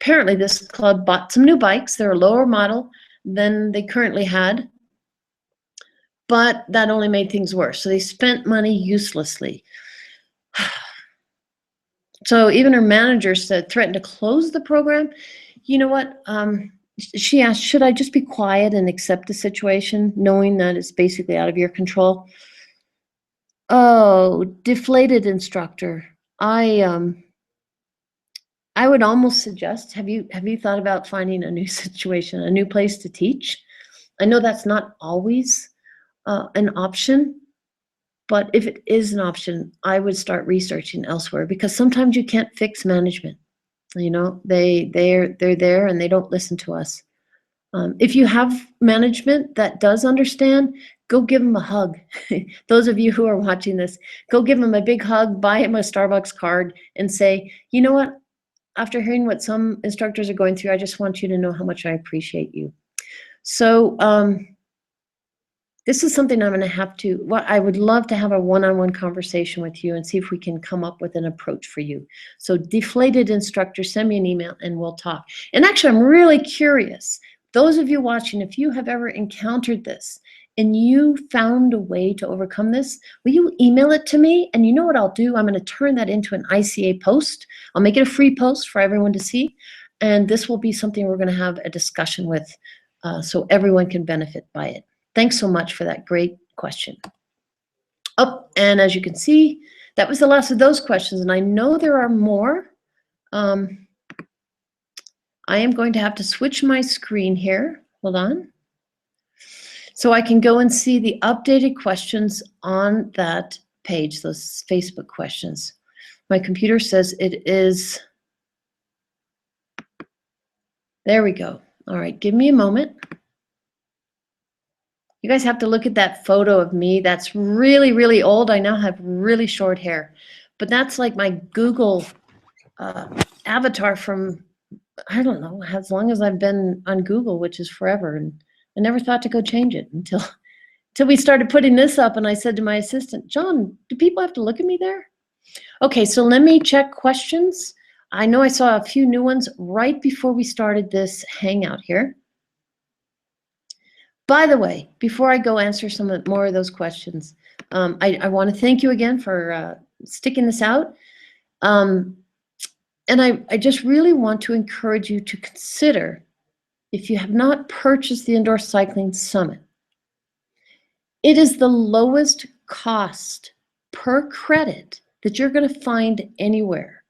Speaker 1: apparently this club bought some new bikes. They're a lower model than they currently had, but that only made things worse. So they spent money uselessly. So even her manager threatened to close the program. You know what? She asked, should I just be quiet and accept the situation, knowing that it's basically out of your control? Oh, deflated instructor. I would almost suggest, have you thought about finding a new situation, a new place to teach? I know that's not always an option, but if it is an option, I would start researching elsewhere, because sometimes you can't fix management. You know, they're there and they don't listen to us. If you have management that does understand, go give them a hug. Those of you who are watching this, go give them a big hug, buy him a Starbucks card, and say, you know what? After hearing what some instructors are going through, I just want you to know how much I appreciate you. So this is something I'm going to have to, I would love to have a one-on-one conversation with you and see if we can come up with an approach for you. So deflated instructor, send me an email and we'll talk. And actually, I'm really curious. Those of you watching, if you have ever encountered this and you found a way to overcome this, will you email it to me? And you know what I'll do? I'm going to turn that into an ICA post. I'll make it a free post for everyone to see. And this will be something we're going to have a discussion with so everyone can benefit by it. Thanks so much for that great question. Oh, and as you can see, that was the last of those questions. And I know there are more. I am going to have to switch my screen here. Hold on. So I can go and see the updated questions on that page, those Facebook questions. My computer says it is. There we go. All right, give me a moment. You guys have to look at that photo of me. That's really, really old. I now have really short hair. But that's like my Google avatar from, I don't know, as long as I've been on Google, which is forever. And I never thought to go change it until till we started putting this up, and I said to my assistant, John, do people have to look at me there? Okay, so let me check questions. I know I saw a few new ones right before we started this hangout here. By the way, before I go answer some more of those questions, I want to thank you again for sticking this out. And I just really want to encourage you to consider, if you have not purchased the Indoor Cycling Summit, it is the lowest cost per credit that you're going to find anywhere,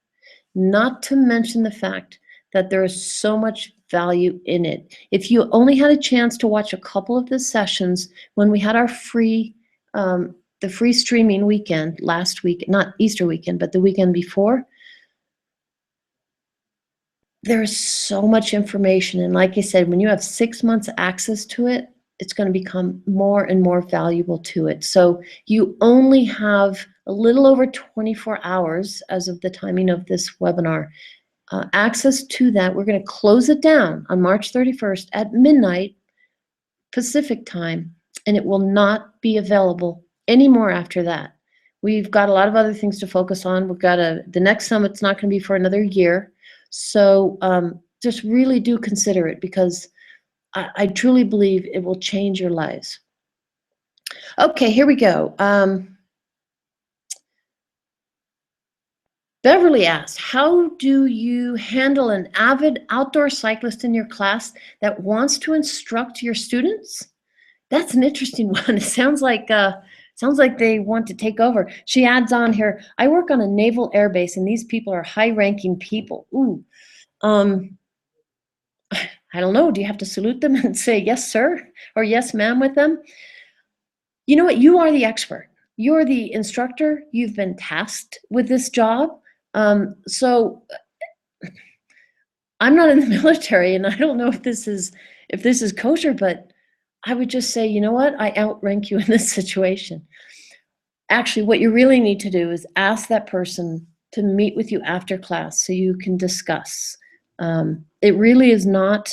Speaker 1: not to mention the fact that there is so much value in it. If you only had a chance to watch a couple of the sessions when we had our free, the free streaming weekend last week, not Easter weekend, but the weekend before, there is so much information. And like I said, when you have 6 months access to it, it's going to become more and more valuable to it. So you only have a little over 24 hours as of the timing of this webinar. Access to that. We're going to close it down on March 31st at midnight Pacific time, and it will not be available anymore after that. We've got a lot of other things to focus on. We've got the next summit's not going to be for another year. So just really do consider it, because I truly believe it will change your lives. Okay, here we go. Beverly asked, how do you handle an avid outdoor cyclist in your class that wants to instruct your students? That's an interesting one. It sounds like they want to take over. She adds on here, I work on a naval air base, and these people are high-ranking people. Ooh, I don't know. Do you have to salute them and say yes, sir, or yes, ma'am with them? You know what? You are the expert. You're the instructor. You've been tasked with this job. So I'm not in the military, and I don't know if this is kosher, but I would just say, you know what? I outrank you in this situation. Actually, what you really need to do is ask that person to meet with you after class so you can discuss. It really is not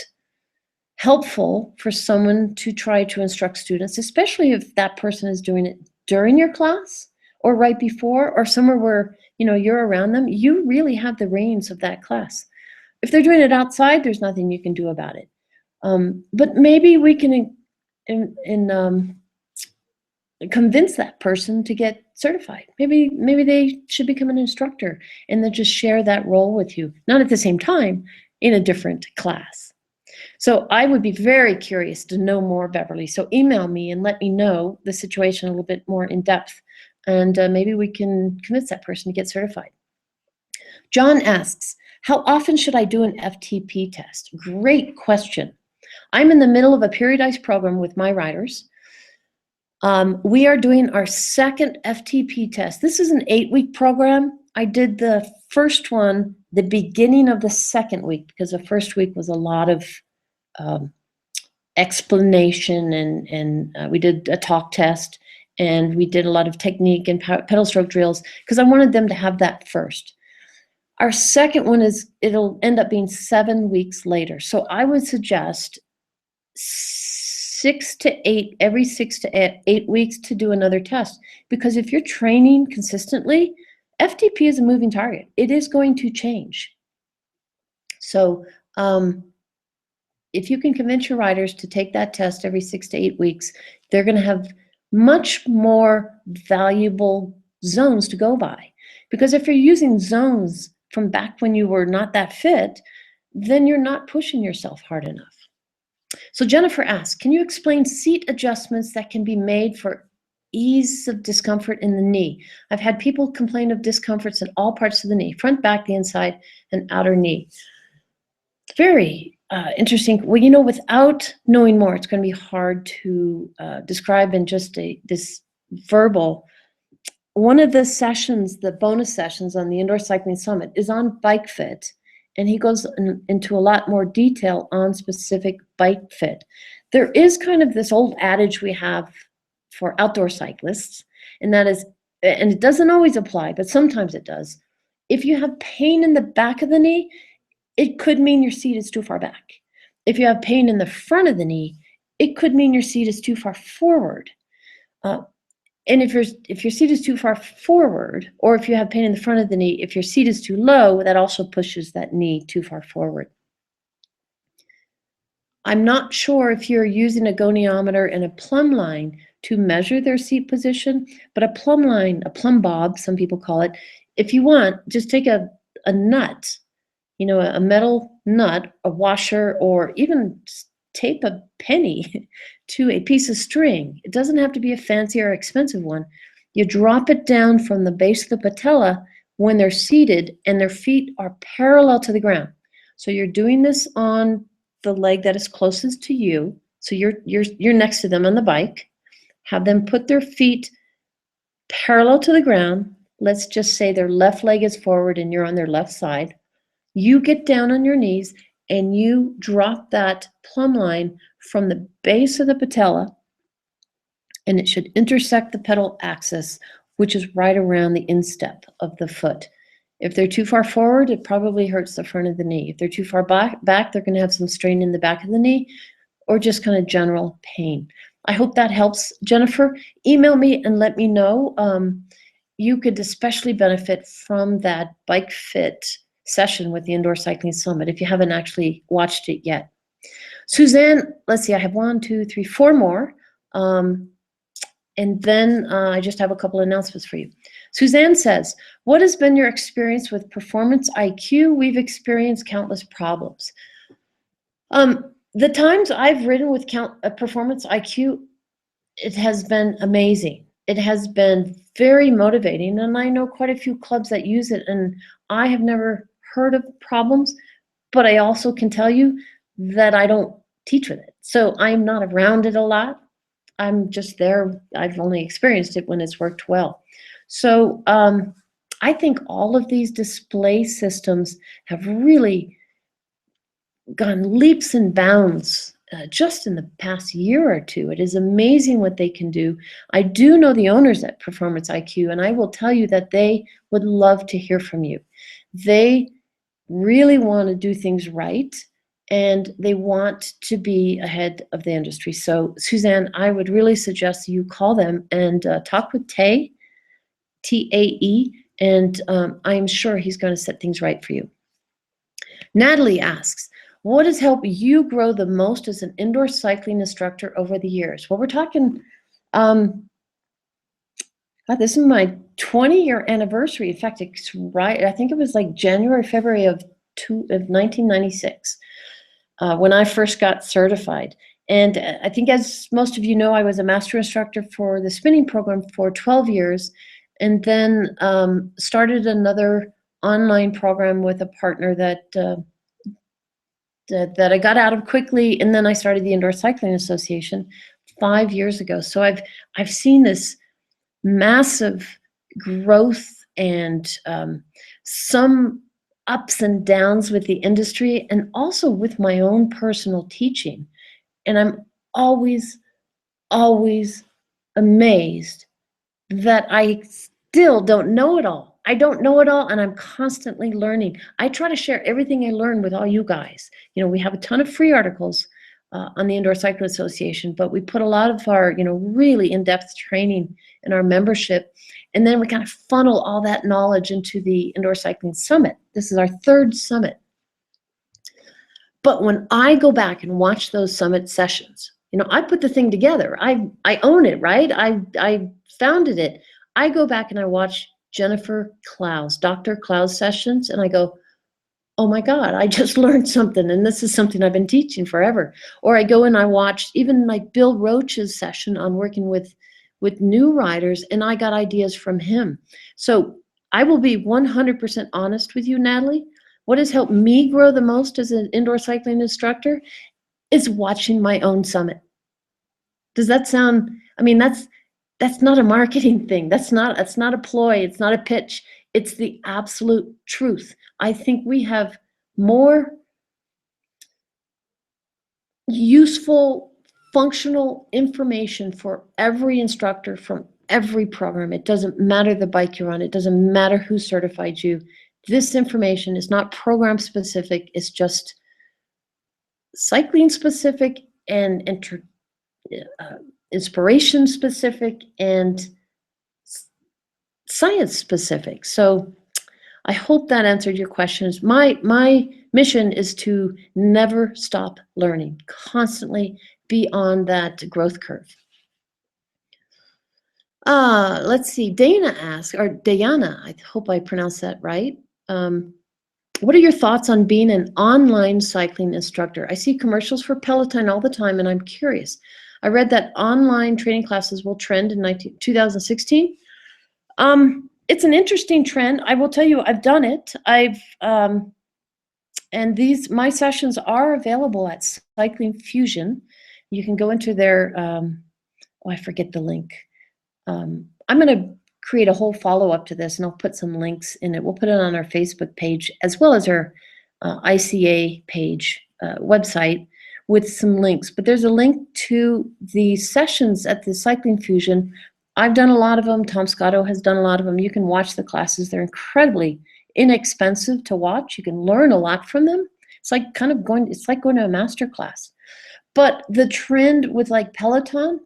Speaker 1: helpful for someone to try to instruct students, especially if that person is doing it during your class or right before, or somewhere where you're around them. You really have the reins of that class. If they're doing it outside, there's nothing you can do about it. But maybe we can convince that person to get certified. Maybe they should become an instructor and then just share that role with you, not at the same time, in a different class. So I would be very curious to know more, Beverly. So email me and let me know the situation a little bit more in depth, and maybe we can convince that person to get certified. John asks, how often should I do an FTP test? Great question. I'm in the middle of a periodized program with my riders. We are doing our second FTP test. This is an 8-week program. I did the first one the beginning of the second week, because the first week was a lot of explanation, and we did a talk test, and we did a lot of technique and pedal stroke drills, because I wanted them to have that first. Our second one it'll end up being 7 weeks later. So I would suggest 6 to 8, every 6 to 8 weeks to do another test, because if you're training consistently, FTP is a moving target. It is going to change. So if you can convince your riders to take that test every 6 to 8 weeks, they're going to have much more valuable zones to go by. Because if you're using zones from back when you were not that fit, then you're not pushing yourself hard enough. So Jennifer asks, can you explain seat adjustments that can be made for ease of discomfort in the knee? I've had people complain of discomforts in all parts of the knee, front, back, the inside, and outer knee. Very interesting. Well, without knowing more, it's going to be hard to describe in just this verbal. One of the sessions, the bonus sessions on the Indoor Cycling Summit, is on bike fit, and he goes into a lot more detail on specific bike fit. There is kind of this old adage we have for outdoor cyclists, and that is, and it doesn't always apply, but sometimes it does. If you have pain in the back of the knee, it could mean your seat is too far back. If you have pain in the front of the knee, it could mean your seat is too far forward. And if your seat is too far forward, or if you have pain in the front of the knee, if your seat is too low, that also pushes that knee too far forward. I'm not sure if you're using a goniometer and a plumb line to measure their seat position, but a plumb line, a plumb bob, some people call it, if you want, just take a nut, a metal nut, a washer, or even tape a penny to a piece of string. It doesn't have to be a fancy or expensive one. You drop it down from the base of the patella when they're seated and their feet are parallel to the ground. So you're doing this on the leg that is closest to you. So you're next to them on the bike. Have them put their feet parallel to the ground. Let's just say their left leg is forward and you're on their left side. You get down on your knees and you drop that plumb line from the base of the patella, and it should intersect the pedal axis, which is right around the instep of the foot. If they're too far forward, it probably hurts the front of the knee. If they're too far back, they're going to have some strain in the back of the knee or just kind of general pain. I hope that helps, Jennifer. Email me and let me know. You could especially benefit from that Bike Fit session with the Indoor Cycling Summit if you haven't actually watched it yet. Suzanne, let's see, I have 1, 2, 3, 4 more. And then I just have a couple announcements for you. Suzanne says, what has been your experience with Performance IQ? We've experienced countless problems. The times I've ridden with Performance IQ, it has been amazing. It has been very motivating, and I know quite a few clubs that use it, and I have never heard of problems, but I also can tell you that I don't teach with it. So I'm not around it a lot. I'm just there. I've only experienced it when it's worked well. So I think all of these display systems have really gone leaps and bounds just in the past year or two. It is amazing what they can do. I do know the owners at Performance IQ, and I will tell you that they would love to hear from you. They really want to do things right, and they want to be ahead of the industry. So, Suzanne, I would really suggest you call them and talk with Tay, T-A-E, and I'm sure he's going to set things right for you. Natalie asks, what has helped you grow the most as an indoor cycling instructor over the years? Well, we're talking, this is my 20-year anniversary. In fact, it's right, I think it was like January, February of 1996 when I first got certified. And I think, as most of you know, I was a master instructor for the spinning program for 12 years, and then started another online program with a partner that I got out of quickly, and then I started the Indoor Cycling Association 5 years ago. So I've seen this massive growth and some ups and downs with the industry, and also with my own personal teaching. And I'm always, always amazed that I still don't know it all. I don't know it all, and I'm constantly learning. I try to share everything I learn with all you guys. We have a ton of free articles on the Indoor Cycling Association, but we put a lot of our, really in-depth training in our membership, and then we kind of funnel all that knowledge into the Indoor Cycling Summit. This is our 3rd summit. But when I go back and watch those summit sessions, I put the thing together. I own it, right? I founded it. I go back and I watch Jennifer Clowes, Dr. Clowes sessions, and I go, oh my God, I just learned something, and this is something I've been teaching forever. Or I go and I watch even like Bill Roach's session on working with new riders, and I got ideas from him. So I will be 100% honest with you, Natalie. What has helped me grow the most as an indoor cycling instructor is watching my own summit. Does that sound, that's not a marketing thing. That's not a ploy. It's not a pitch. It's the absolute truth. I think we have more useful, functional information for every instructor from every program. It doesn't matter the bike you're on. It doesn't matter who certified you. This information is not program specific. It's just cycling specific and inspiration specific and science specific. So I hope that answered your questions. My mission is to never stop learning, constantly be on that growth curve. Let's see. Dana asked, or Diana, I hope I pronounced that right. What are your thoughts on being an online cycling instructor? I see commercials for Peloton all the time, and I'm curious. I read that online training classes will trend in 2016. It's an interesting trend. I will tell you, I've done it. And my sessions are available at Cycling Fusion. You can go into their, I forget the link. I'm going to create a whole follow-up to this, and I'll put some links in it. We'll put it on our Facebook page as well as our ICA page website with some links. But there's a link to the sessions at the Cycling Fusion. I've done a lot of them. Tom Scotto has done a lot of them. You can watch the classes. They're incredibly inexpensive to watch. You can learn a lot from them. It's like going to a master class. But the trend with like Peloton,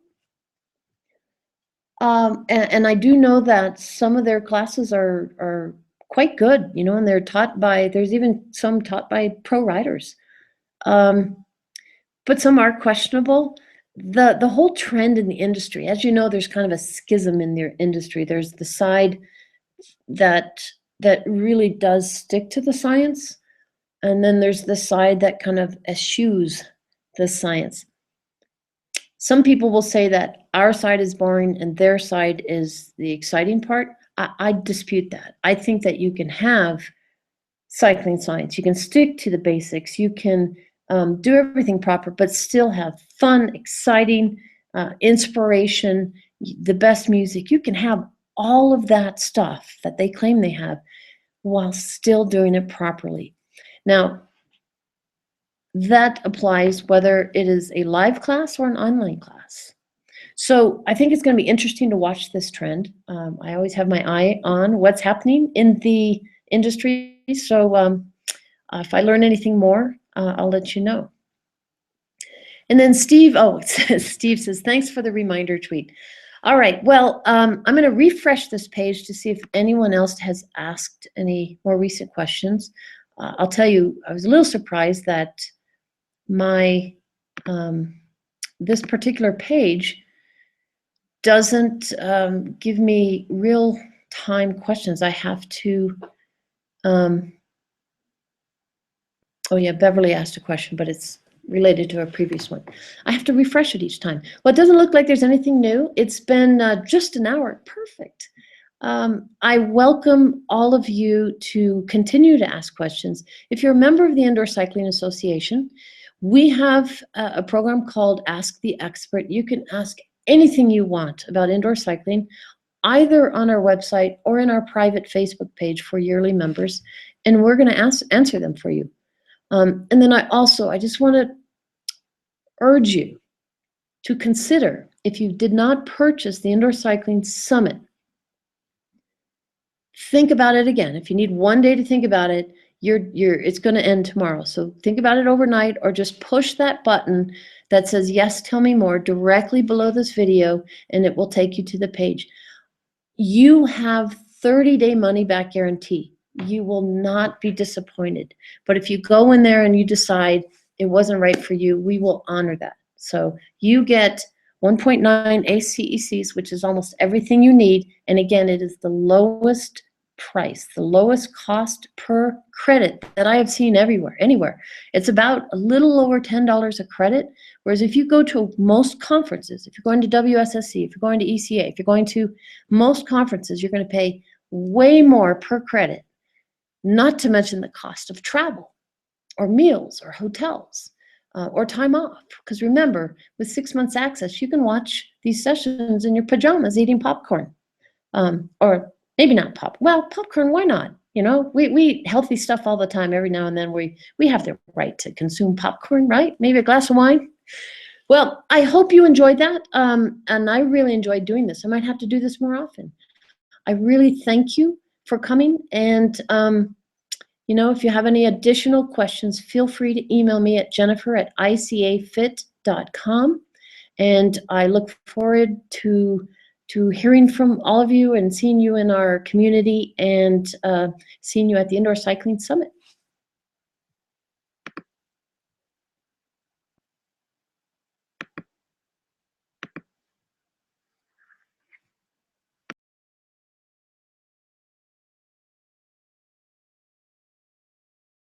Speaker 1: and I do know that some of their classes are quite good, you know, and they're taught by, there's even some taught by pro riders. But some are questionable. The whole trend in the industry, as you know, there's kind of a schism in their industry. There's the side that really does stick to the science, and then there's the side that kind of eschews the science. Some people will say that our side is boring and their side is the exciting part. I dispute that. I think that you can have cycling science. You can stick to the basics. You can do everything proper, but still have fun, exciting, inspiration, the best music. You can have all of that stuff that they claim they have while still doing it properly. Now, that applies whether it is a live class or an online class. So I think it's going to be interesting to watch this trend. I always have my eye on what's happening in the industry. So if I learn anything more, I'll let you know. And then Steve, Steve says, thanks for the reminder tweet. All right, well, I'm going to refresh this page to see if anyone else has asked any more recent questions. I'll tell you, I was a little surprised that my this particular page doesn't give me real-time questions. I have to, oh yeah, Beverly asked a question, but it's related to a previous one. I have to refresh it each time. Well, it doesn't look like there's anything new. It's been just an hour. Perfect. I welcome all of you to continue to ask questions. If you're a member of the Indoor Cycling Association, we have a program called Ask the Expert. You can ask anything you want about indoor cycling, either on our website or in our private Facebook page for yearly members, and we're going to answer them for you. And then I just want to urge you to consider, if you did not purchase the Indoor Cycling Summit, think about it again. If you need one day to think about it, it's going to end tomorrow. So think about it overnight, or just push that button that says, yes, tell me more, directly below this video, and it will take you to the page. You have 30-day money-back guarantee. You will not be disappointed. But if you go in there and you decide it wasn't right for you, we will honor that. So you get 1.9 ACECs, which is almost everything you need. And again, it is the lowest price, the lowest cost per credit that I have seen anywhere. It's about a little over $10 a credit. Whereas if you go to most conferences, if you're going to WSSC, if you're going to ECA, if you're going to most conferences, you're going to pay way more per credit, not to mention the cost of travel or meals or hotels or time off. Because remember, with 6 months access, you can watch these sessions in your pajamas eating popcorn. Or maybe not popcorn, why not? You know, we eat healthy stuff all the time. Every now and then we have the right to consume popcorn, right? Maybe a glass of wine. Well, I hope you enjoyed that. And I really enjoyed doing this. I might have to do this more often. I really thank you for coming. And, you know, if you have any additional questions, feel free to email me at jennifer@icafit.com. And I look forward to hearing from all of you and seeing you in our community and seeing you at the Indoor Cycling Summit.